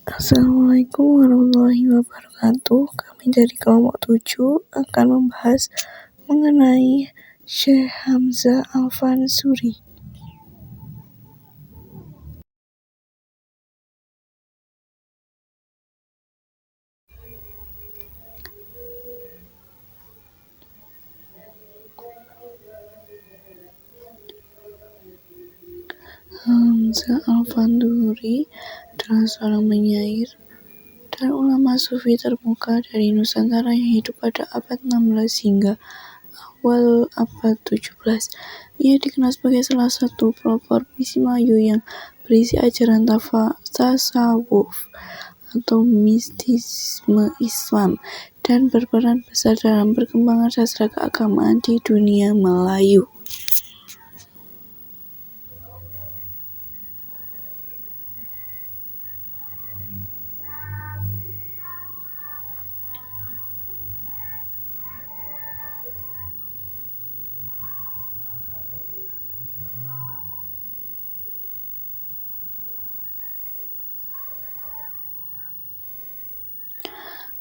Assalamualaikum warahmatullahi wabarakatuh. Kami dari kelompok 7 akan membahas mengenai Syekh Hamzah Al-Fansuri. Hamzah Al-Fansuri adalah seorang penyair dan ulama sufi termuka dari Nusantara yang hidup pada abad 16 hingga awal abad 17. Ia dikenal sebagai salah satu pelopor puisi Melayu yang berisi ajaran tasawuf atau mistisisme Islam dan berperan besar dalam perkembangan sastra keagamaan di dunia Melayu.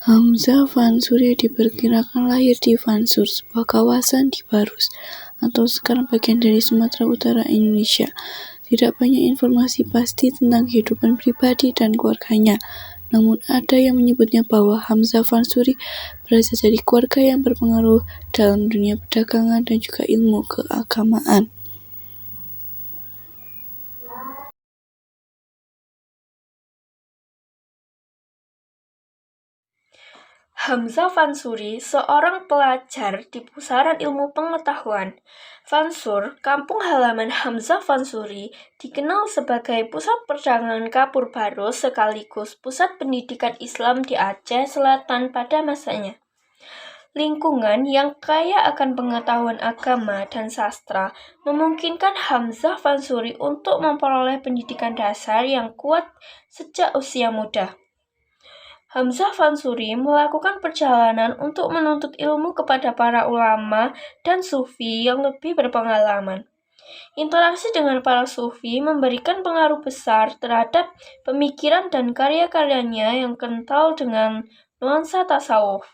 Hamzah Fansuri diperkirakan lahir di Fansur, sebuah kawasan di Barus, atau sekarang bagian dari Sumatera Utara, Indonesia. Tidak banyak informasi pasti tentang kehidupan pribadi dan keluarganya, namun ada yang menyebutnya bahwa Hamzah Fansuri berasal dari keluarga yang berpengaruh dalam dunia perdagangan dan juga ilmu keagamaan. Hamzah Fansuri, seorang pelajar di pusaran ilmu pengetahuan. Fansur, kampung halaman Hamzah Fansuri, dikenal sebagai pusat perdagangan kapur Barus sekaligus pusat pendidikan Islam di Aceh Selatan pada masanya. Lingkungan yang kaya akan pengetahuan agama dan sastra memungkinkan Hamzah Fansuri untuk memperoleh pendidikan dasar yang kuat sejak usia muda. Hamzah Fansuri melakukan perjalanan untuk menuntut ilmu kepada para ulama dan sufi yang lebih berpengalaman. Interaksi dengan para sufi memberikan pengaruh besar terhadap pemikiran dan karya-karyanya yang kental dengan nuansa tasawuf.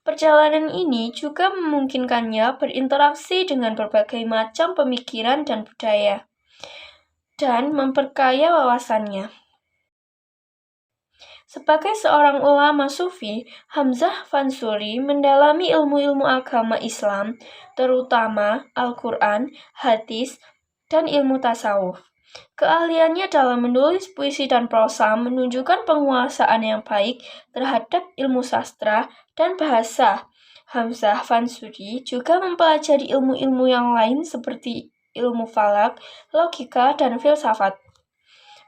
Perjalanan ini juga memungkinkannya berinteraksi dengan berbagai macam pemikiran dan budaya, dan memperkaya wawasannya. Sebagai seorang ulama sufi, Hamzah Fansuri mendalami ilmu-ilmu agama Islam, terutama Al-Quran, hadis, dan ilmu tasawuf. Keahliannya dalam menulis puisi dan prosa menunjukkan penguasaan yang baik terhadap ilmu sastra dan bahasa. Hamzah Fansuri juga mempelajari ilmu-ilmu yang lain seperti ilmu falak, logika, dan filsafat.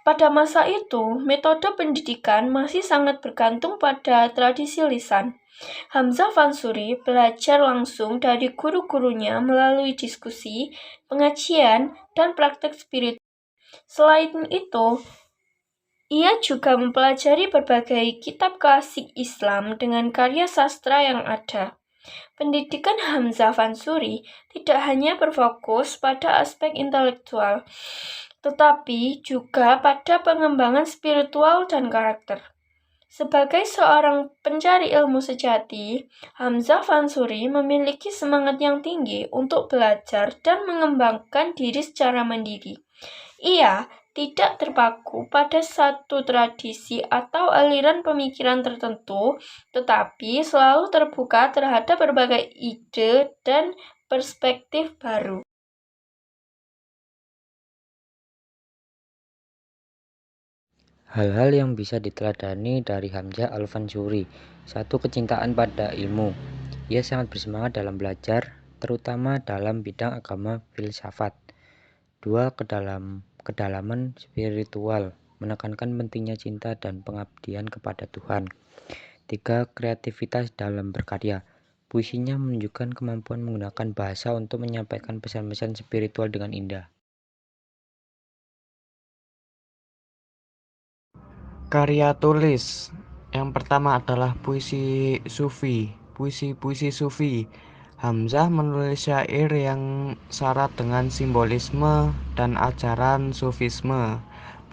Pada masa itu, metode pendidikan masih sangat bergantung pada tradisi lisan. Hamzah Fansuri belajar langsung dari guru-gurunya melalui diskusi, pengajian, dan praktek spiritual. Selain itu, ia juga mempelajari berbagai kitab klasik Islam dengan karya sastra yang ada. Pendidikan Hamzah Fansuri tidak hanya berfokus pada aspek intelektual, tetapi juga pada pengembangan spiritual dan karakter. Sebagai seorang pencari ilmu sejati, Hamzah Fansuri memiliki semangat yang tinggi untuk belajar dan mengembangkan diri secara mandiri. Ia tidak terpaku pada satu tradisi atau aliran pemikiran tertentu, tetapi selalu terbuka terhadap berbagai ide dan perspektif baru. Hal-hal yang bisa diteladani dari Hamzah Al-Fansuri. 1. Kecintaan pada ilmu. Ia sangat bersemangat dalam belajar, terutama dalam bidang agama filsafat. 2. Kedalaman spiritual, menekankan pentingnya cinta dan pengabdian kepada Tuhan. 3. Kreativitas dalam berkarya. Puisinya menunjukkan kemampuan menggunakan bahasa untuk menyampaikan pesan-pesan spiritual dengan indah. Karya tulis. Yang pertama adalah puisi sufi. Puisi-puisi sufi. Hamzah menulis syair yang syarat dengan simbolisme dan ajaran sufisme.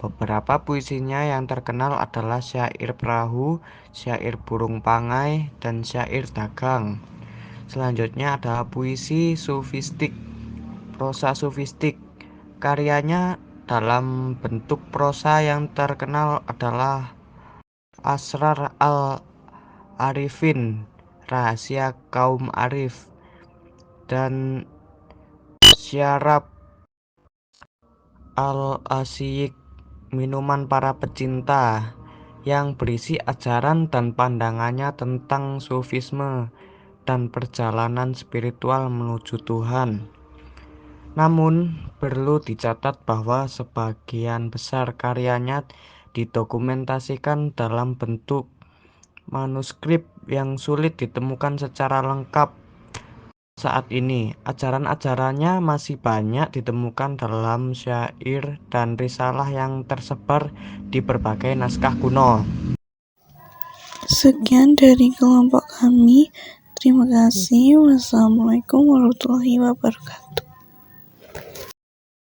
Beberapa puisinya yang terkenal adalah syair perahu, syair burung pangai, dan syair dagang. Selanjutnya adalah puisi sufistik, prosa sufistik. Karyanya dalam bentuk prosa yang terkenal adalah Asrar al-Arifin, rahasia kaum arif, dan Syarab al-Asyik, minuman para pecinta, yang berisi ajaran dan pandangannya tentang sufisme dan perjalanan spiritual menuju Tuhan. Namun, perlu dicatat bahwa sebagian besar karyanya didokumentasikan dalam bentuk manuskrip yang sulit ditemukan secara lengkap saat ini. Ajaran-ajarannya masih banyak ditemukan dalam syair dan risalah yang tersebar di berbagai naskah kuno. Sekian dari kelompok kami. Terima kasih. Wassalamualaikum warahmatullahi wabarakatuh.